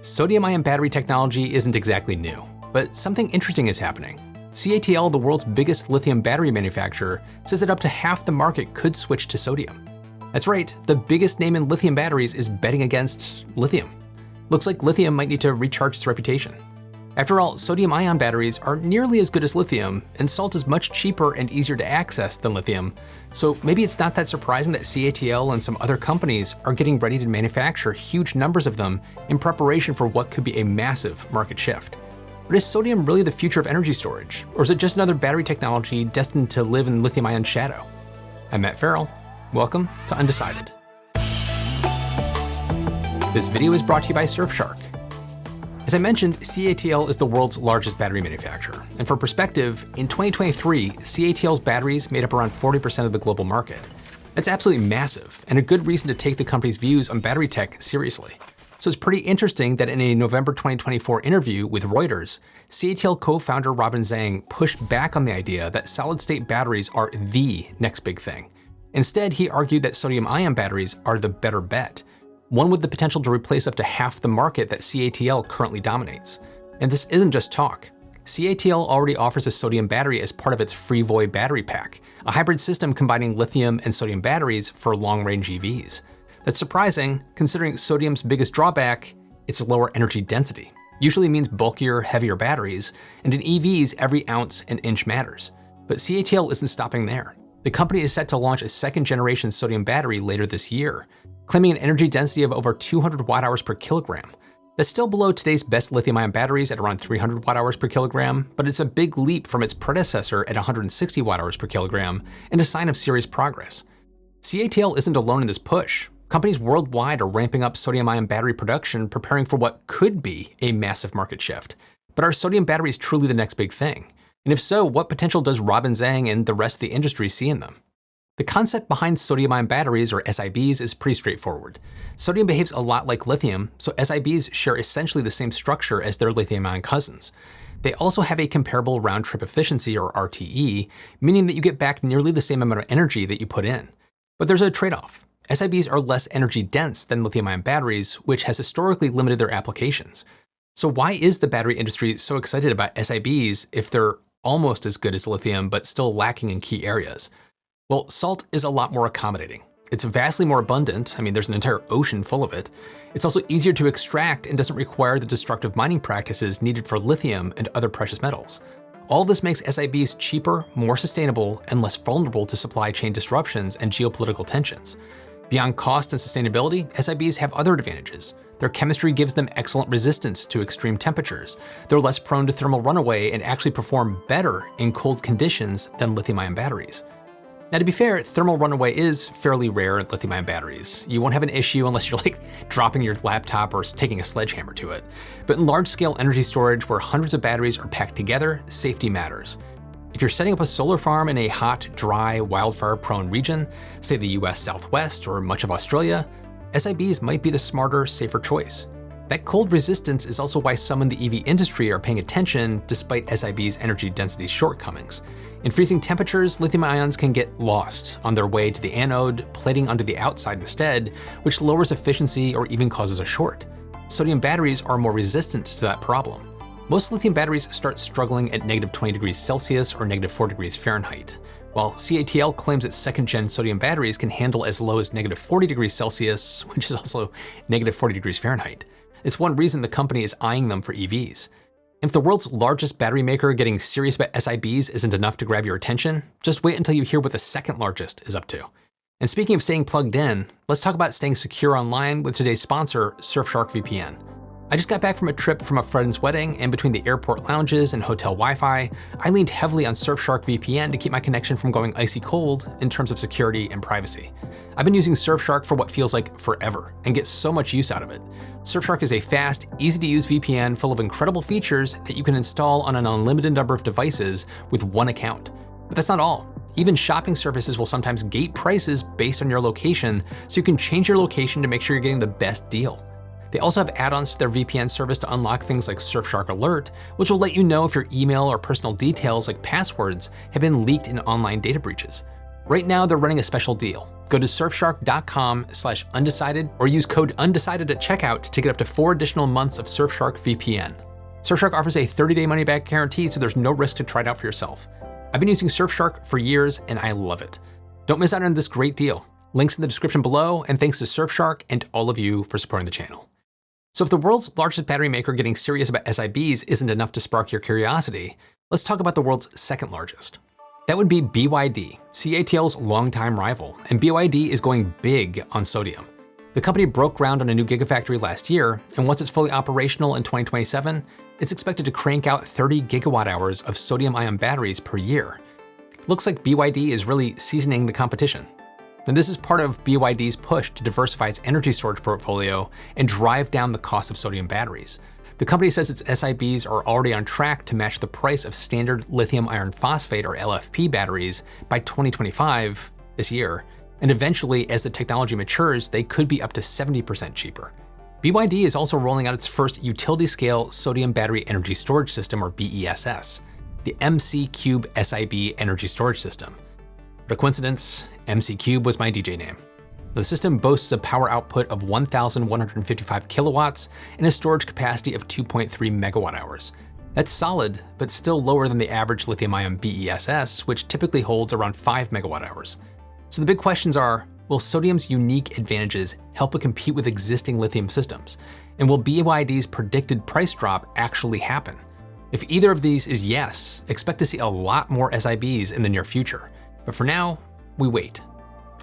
Sodium-ion battery technology isn't exactly new, but something interesting is happening. CATL, the world's biggest lithium battery manufacturer, says that up to half the market could switch to sodium. That's right, the biggest name in lithium batteries is betting against lithium. Looks like lithium might need to recharge its reputation. After all, sodium-ion batteries are nearly as good as lithium, and salt is much cheaper and easier to access than lithium, so maybe it's not that surprising that CATL and some other companies are getting ready to manufacture huge numbers of them in preparation for what could be a massive market shift. But is sodium really the future of energy storage, or is it just another battery technology destined to live in lithium-ion shadow? I'm Matt Ferrell. Welcome to Undecided. This video is brought to you by Surfshark. As I mentioned, CATL is the world's largest battery manufacturer, and for perspective, in 2023, CATL's batteries made up around 40% of the global market. That's absolutely massive, and a good reason to take the company's views on battery tech seriously. So it's pretty interesting that in a November 2024 interview with Reuters, CATL co-founder Robin Zhang pushed back on the idea that solid-state batteries are the next big thing. Instead, he argued that sodium-ion batteries are the better bet, one with the potential to replace up to half the market that CATL currently dominates. And this isn't just talk. CATL already offers a sodium battery as part of its FreeVoy battery pack, a hybrid system combining lithium and sodium batteries for long-range EVs. That's surprising, considering sodium's biggest drawback, its lower energy density. Usually means bulkier, heavier batteries, and in EVs, every ounce and inch matters. But CATL isn't stopping there. The company is set to launch a second-generation sodium battery later this year, claiming an energy density of over 200 watt-hours per kilogram. That's still below today's best lithium-ion batteries at around 300 watt-hours per kilogram, but it's a big leap from its predecessor at 160 watt-hours per kilogram, and a sign of serious progress. CATL isn't alone in this push. Companies worldwide are ramping up sodium-ion battery production, preparing for what could be a massive market shift. But are sodium batteries truly the next big thing? And if so, what potential does Robin Zhang and the rest of the industry see in them? The concept behind sodium-ion batteries, or SiBs, is pretty straightforward. Sodium behaves a lot like lithium, so SiBs share essentially the same structure as their lithium-ion cousins. They also have a comparable round-trip efficiency, or RTE, meaning that you get back nearly the same amount of energy that you put in. But there's a trade-off. SiBs are less energy dense than lithium-ion batteries, which has historically limited their applications. So why is the battery industry so excited about SiBs if they're almost as good as lithium but still lacking in key areas? Well, salt is a lot more accommodating. It's vastly more abundant. There's an entire ocean full of it. It's also easier to extract and doesn't require the destructive mining practices needed for lithium and other precious metals. All this makes SiBs cheaper, more sustainable, and less vulnerable to supply chain disruptions and geopolitical tensions. Beyond cost and sustainability, SiBs have other advantages. Their chemistry gives them excellent resistance to extreme temperatures. They're less prone to thermal runaway and actually perform better in cold conditions than lithium-ion batteries. Now, to be fair, thermal runaway is fairly rare in lithium-ion batteries. You won't have an issue unless you're dropping your laptop or taking a sledgehammer to it. But in large-scale energy storage where hundreds of batteries are packed together, safety matters. If you're setting up a solar farm in a hot, dry, wildfire-prone region, say the US Southwest or much of Australia, SiBs might be the smarter, safer choice. That cold resistance is also why some in the EV industry are paying attention despite SiBs' energy density shortcomings. In freezing temperatures, lithium ions can get lost on their way to the anode, plating onto the outside instead, which lowers efficiency or even causes a short. Sodium batteries are more resistant to that problem. Most lithium batteries start struggling at -20 degrees Celsius or -4 degrees Fahrenheit, while CATL claims its second-gen sodium batteries can handle as low as -40 degrees Celsius, which is also -40 degrees Fahrenheit. It's one reason the company is eyeing them for EVs. If the world's largest battery maker getting serious about SiBs isn't enough to grab your attention, just wait until you hear what the second largest is up to. And speaking of staying plugged in, let's talk about staying secure online with today's sponsor, Surfshark VPN. I just got back from a trip from a friend's wedding, and between the airport lounges and hotel Wi-Fi, I leaned heavily on Surfshark VPN to keep my connection from going icy cold in terms of security and privacy. I've been using Surfshark for what feels like forever and get so much use out of it. Surfshark is a fast, easy-to-use VPN full of incredible features that you can install on an unlimited number of devices with one account. But that's not all. Even shopping services will sometimes gate prices based on your location, so you can change your location to make sure you're getting the best deal. They also have add-ons to their VPN service to unlock things like Surfshark Alert, which will let you know if your email or personal details like passwords have been leaked in online data breaches. Right now, they're running a special deal. Go to surfshark.com/undecided or use code undecided at checkout to get up to 4 additional months of Surfshark VPN. Surfshark offers a 30-day money-back guarantee, so there's no risk to try it out for yourself. I've been using Surfshark for years and I love it. Don't miss out on this great deal. Links in the description below, and thanks to Surfshark and all of you for supporting the channel. So if the world's largest battery maker getting serious about SIBs isn't enough to spark your curiosity, let's talk about the world's second largest. That would be BYD, CATL's longtime rival, and BYD is going big on sodium. The company broke ground on a new gigafactory last year, and once it's fully operational in 2027, it's expected to crank out 30 gigawatt hours of sodium-ion batteries per year. Looks like BYD is really seasoning the competition. And this is part of BYD's push to diversify its energy storage portfolio and drive down the cost of sodium batteries. The company says its SIBs are already on track to match the price of standard lithium iron phosphate or LFP batteries by 2025, this year, and eventually, as the technology matures, they could be up to 70% cheaper. BYD is also rolling out its first utility-scale sodium battery energy storage system, or BESS, the MC Cube SIB energy storage system. What a coincidence, MC Cube was my DJ name. The system boasts a power output of 1,155 kilowatts and a storage capacity of 2.3 megawatt hours. That's solid, but still lower than the average lithium-ion BESS, which typically holds around 5 megawatt hours. So the big questions are, will sodium's unique advantages help it compete with existing lithium systems? And will BYD's predicted price drop actually happen? If either of these is yes, expect to see a lot more SIBs in the near future. But for now, we wait.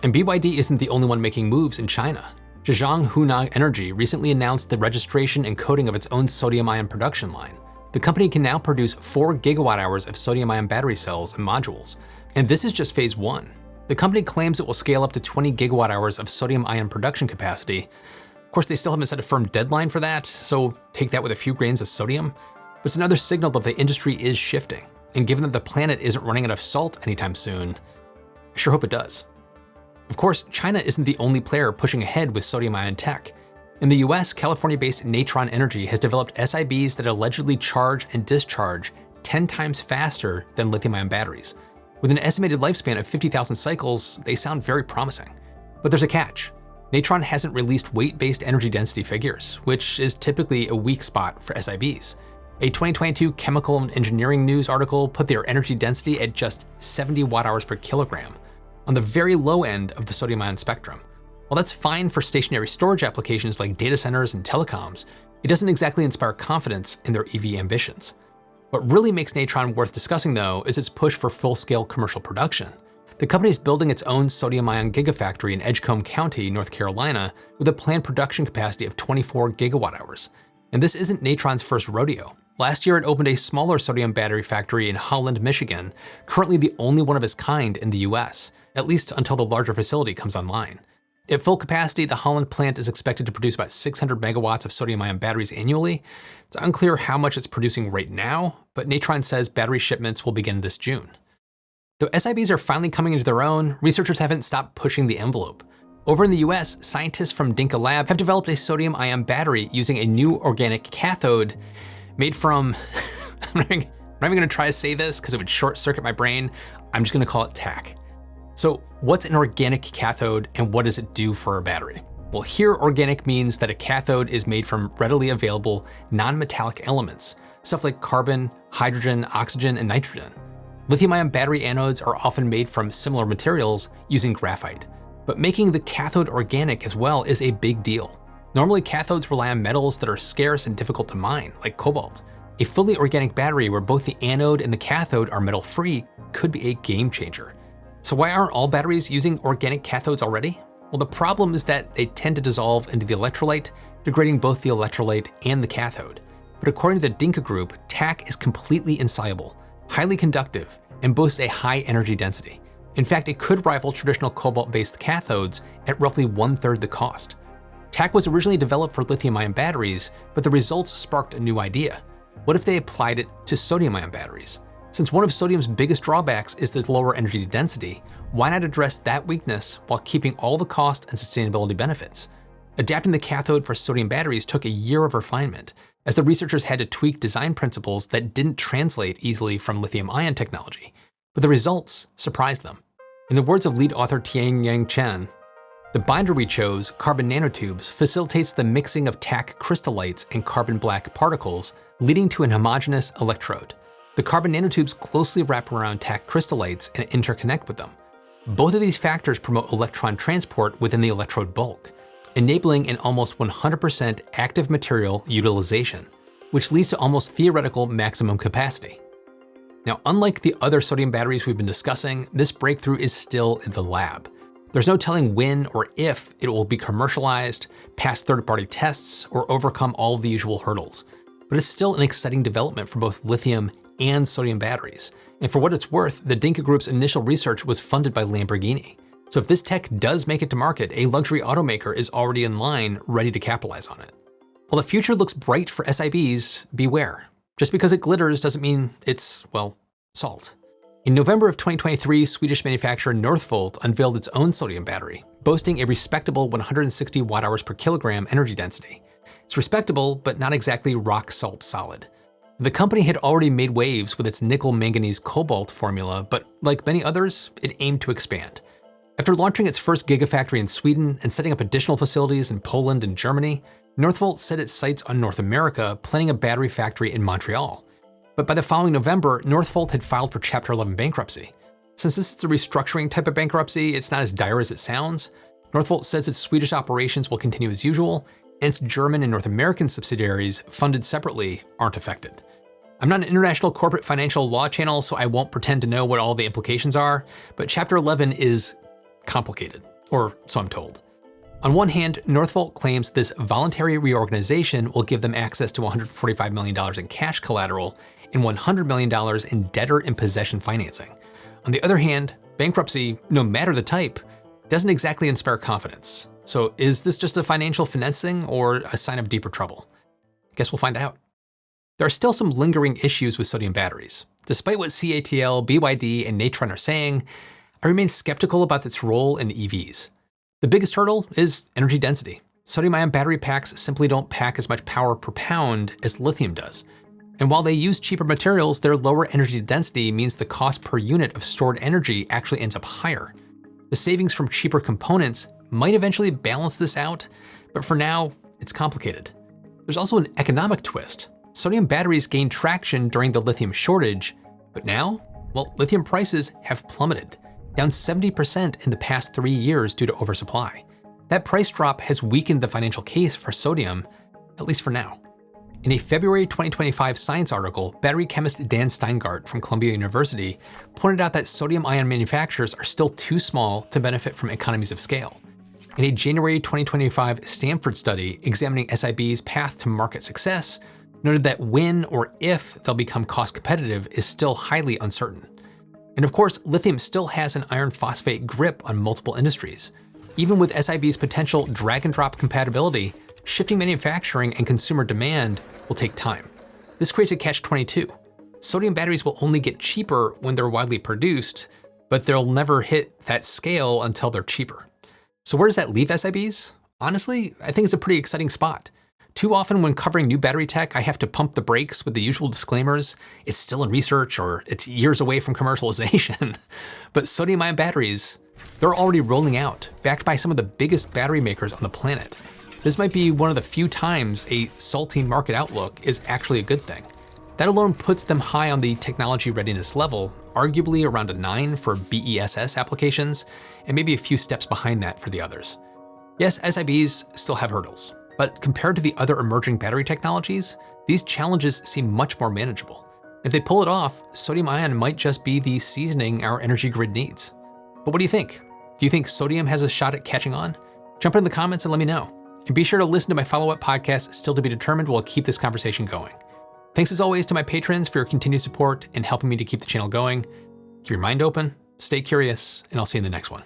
And BYD isn't the only one making moves in China. Zhejiang Hunan Energy recently announced the registration and coding of its own sodium-ion production line. The company can now produce 4 gigawatt hours of sodium-ion battery cells and modules. And this is just phase 1. The company claims it will scale up to 20 gigawatt hours of sodium-ion production capacity. Of course, they still haven't set a firm deadline for that, so take that with a few grains of sodium. But it's another signal that the industry is shifting. And given that the planet isn't running out of salt anytime soon, I sure hope it does. Of course, China isn't the only player pushing ahead with sodium-ion tech. In the US, California-based Natron Energy has developed SIBs that allegedly charge and discharge 10 times faster than lithium-ion batteries. With an estimated lifespan of 50,000 cycles, they sound very promising. But there's a catch. Natron hasn't released weight-based energy density figures, which is typically a weak spot for SIBs. A 2022 Chemical and Engineering News article put their energy density at just 70 watt-hours per kilogram, on the very low end of the sodium-ion spectrum. While that's fine for stationary storage applications like data centers and telecoms, it doesn't exactly inspire confidence in their EV ambitions. What really makes Natron worth discussing, though, is its push for full-scale commercial production. The company is building its own sodium-ion gigafactory in Edgecombe County, North Carolina, with a planned production capacity of 24 gigawatt hours. And this isn't Natron's first rodeo. Last year, it opened a smaller sodium battery factory in Holland, Michigan, currently the only one of its kind in the US, at least until the larger facility comes online. At full capacity, the Holland plant is expected to produce about 600 megawatts of sodium-ion batteries annually. It's unclear how much it's producing right now, but Natron says battery shipments will begin this June. Though SIBs are finally coming into their own, researchers haven't stopped pushing the envelope. Over in the US, scientists from Dinkę Lab have developed a sodium-ion battery using a new organic cathode made from, I'm not even gonna try to say this because it would short circuit my brain. I'm just gonna call it TAC. So what's an organic cathode and what does it do for a battery? Well, here organic means that a cathode is made from readily available non-metallic elements, stuff like carbon, hydrogen, oxygen, and nitrogen. Lithium-ion battery anodes are often made from similar materials using graphite, but making the cathode organic as well is a big deal. Normally, cathodes rely on metals that are scarce and difficult to mine, like cobalt. A fully organic battery where both the anode and the cathode are metal-free could be a game changer. So why aren't all batteries using organic cathodes already? Well, the problem is that they tend to dissolve into the electrolyte, degrading both the electrolyte and the cathode. But according to the Dinkę Group, TAC is completely insoluble, highly conductive, and boasts a high energy density. In fact, it could rival traditional cobalt-based cathodes at roughly 1/3 the cost. TAC was originally developed for lithium-ion batteries, but the results sparked a new idea. What if they applied it to sodium-ion batteries? Since one of sodium's biggest drawbacks is its lower energy density, why not address that weakness while keeping all the cost and sustainability benefits? Adapting the cathode for sodium batteries took a year of refinement, as the researchers had to tweak design principles that didn't translate easily from lithium-ion technology. But the results surprised them. In the words of lead author Tianyang Chen, The binder we chose, carbon nanotubes, facilitates the mixing of TAC crystallites and carbon black particles, leading to an homogeneous electrode. The carbon nanotubes closely wrap around TAC crystallites and interconnect with them. Both of these factors promote electron transport within the electrode bulk, enabling an almost 100% active material utilization, which leads to almost theoretical maximum capacity. Now, unlike the other sodium batteries we've been discussing, this breakthrough is still in the lab. There's no telling when or if it will be commercialized, pass third-party tests, or overcome all of the usual hurdles. But it's still an exciting development for both lithium and sodium batteries. And for what it's worth, the Dinkę Group's initial research was funded by Lamborghini. So if this tech does make it to market, a luxury automaker is already in line, ready to capitalize on it. While the future looks bright for SIBs, beware. Just because it glitters doesn't mean it's, well, salt. In November of 2023, Swedish manufacturer Northvolt unveiled its own sodium battery, boasting a respectable 160 watt-hours per kilogram energy density. It's respectable, but not exactly rock salt solid. The company had already made waves with its nickel manganese cobalt formula, but like many others, it aimed to expand. After launching its first gigafactory in Sweden and setting up additional facilities in Poland and Germany, Northvolt set its sights on North America, planning a battery factory in Montreal. But by the following November, Northvolt had filed for Chapter 11 bankruptcy. Since this is a restructuring type of bankruptcy, it's not as dire as it sounds. Northvolt says its Swedish operations will continue as usual, and its German and North American subsidiaries, funded separately, aren't affected. I'm not an international corporate financial law channel, so I won't pretend to know what all the implications are, but Chapter 11 is complicated, or so I'm told. On one hand, Northvolt claims this voluntary reorganization will give them access to $145 million in cash collateral and $100 million in debtor in possession financing. On the other hand, bankruptcy, no matter the type, doesn't exactly inspire confidence. So is this just a financial financing or a sign of deeper trouble? Guess we'll find out. There are still some lingering issues with sodium batteries. Despite what CATL, BYD, and Natron are saying, I remain skeptical about its role in EVs. The biggest hurdle is energy density. Sodium-ion battery packs simply don't pack as much power per pound as lithium does. And while they use cheaper materials, their lower energy density means the cost per unit of stored energy actually ends up higher. The savings from cheaper components might eventually balance this out, but for now, it's complicated. There's also an economic twist. Sodium batteries gained traction during the lithium shortage, but now, well, lithium prices have plummeted, down 70% in the past 3 years due to oversupply. That price drop has weakened the financial case for sodium, at least for now. In a February 2025 Science article, battery chemist Dan Steingart from Columbia University pointed out that sodium-ion manufacturers are still too small to benefit from economies of scale. In a January 2025 Stanford study examining SIB's path to market success, noted that when or if they'll become cost competitive is still highly uncertain. And of course, lithium still has an iron phosphate grip on multiple industries. Even with SIB's potential drag-and-drop compatibility, shifting manufacturing and consumer demand will take time. This creates a catch-22. Sodium batteries will only get cheaper when they're widely produced, but they'll never hit that scale until they're cheaper. So where does that leave SIBs? Honestly, I think it's a pretty exciting spot. Too often when covering new battery tech, I have to pump the brakes with the usual disclaimers. It's still in research or it's years away from commercialization. But sodium-ion batteries, they're already rolling out, backed by some of the biggest battery makers on the planet. This might be one of the few times a salty market outlook is actually a good thing. That alone puts them high on the technology readiness level, arguably around a 9 for BESS applications, and maybe a few steps behind that for the others. Yes, SIBs still have hurdles, but compared to the other emerging battery technologies, these challenges seem much more manageable. If they pull it off, sodium-ion might just be the seasoning our energy grid needs. But what do you think? Do you think sodium has a shot at catching on? Jump in the comments and let me know. And be sure to listen to my follow-up podcast, Still to be Determined, while I keep this conversation going. Thanks as always to my patrons for your continued support and helping me to keep the channel going. Keep your mind open, stay curious, and I'll see you in the next one.